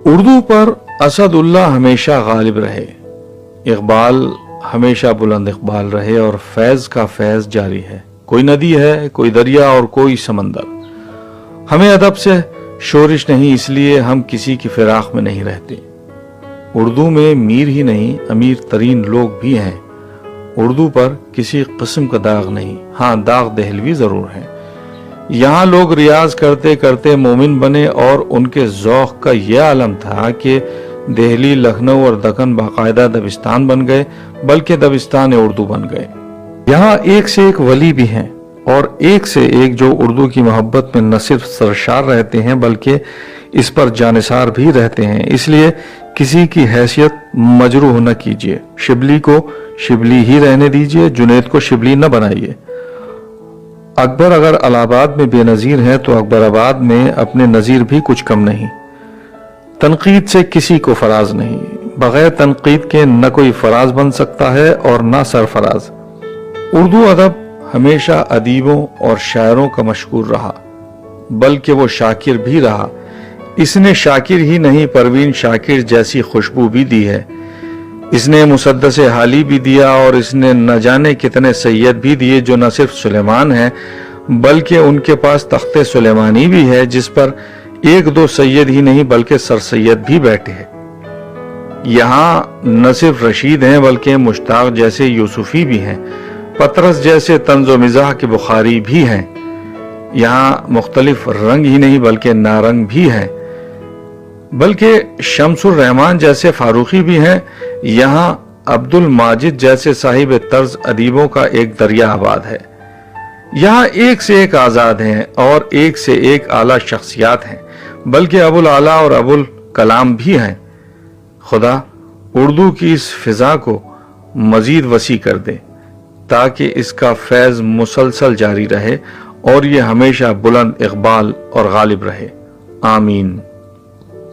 اردو پر اسداللہ ہمیشہ غالب رہے، اقبال ہمیشہ بلند اقبال رہے اور فیض کا فیض جاری ہے۔ کوئی ندی ہے، کوئی دریا اور کوئی سمندر۔ ہمیں ادب سے شورش نہیں، اس لیے ہم کسی کی فراق میں نہیں رہتے۔ اردو میں میر ہی نہیں، امیر ترین لوگ بھی ہیں۔ اردو پر کسی قسم کا داغ نہیں، ہاں داغ دہلوی ضرور ہے۔ یہاں لوگ ریاض کرتے کرتے مومن بنے اور ان کے ذوق کا یہ عالم تھا کہ دہلی، لکھنؤ اور دکن باقاعدہ دبستان بن گئے، بلکہ دبستان اردو بن گئے۔ یہاں ایک سے ایک ولی بھی ہیں اور ایک سے ایک جو اردو کی محبت میں نہ صرف سرشار رہتے ہیں بلکہ اس پر جانثار بھی رہتے ہیں۔ اس لیے کسی کی حیثیت مجروح نہ کیجیے، شبلی کو شبلی ہی رہنے دیجیے، جنید کو شبلی نہ بنائیے۔ اکبر اگر الہ آباد میں بے نظیر ہیں تو اکبر آباد میں اپنے نظیر بھی کچھ کم نہیں۔ تنقید سے کسی کو فراز نہیں، بغیر تنقید کے نہ کوئی فراز بن سکتا ہے اور نہ سرفراز۔ اردو ادب ہمیشہ ادیبوں اور شاعروں کا مشکور رہا، بلکہ وہ شاکر بھی رہا۔ اس نے شاکر ہی نہیں، پروین شاکر جیسی خوشبو بھی دی ہے۔ اس نے مسدس حالی بھی دیا اور اس نے نہ جانے کتنے سید بھی دیے جو نہ صرف سلیمان ہیں بلکہ ان کے پاس تخت سلیمانی بھی ہے، جس پر ایک دو سید ہی نہیں بلکہ سر سید بھی بیٹھے ہیں۔ یہاں نہ صرف رشید ہیں بلکہ مشتاق جیسے یوسفی بھی ہیں، پطرس جیسے طنز و مزاح کے بخاری بھی ہیں۔ یہاں مختلف رنگ ہی نہیں بلکہ نارنگ بھی ہیں، بلکہ شمس الرحمان جیسے فاروقی بھی ہیں۔ یہاں عبد الماجد جیسے صاحب طرز ادیبوں کا ایک دریا آباد ہے۔ یہاں ایک سے ایک آزاد ہیں اور ایک سے ایک اعلیٰ شخصیات ہیں، بلکہ ابو الاعلیٰ اور ابو الکلام بھی ہیں۔ خدا اردو کی اس فضا کو مزید وسیع کر دے تاکہ اس کا فیض مسلسل جاری رہے اور یہ ہمیشہ بلند اقبال اور غالب رہے۔ آمین۔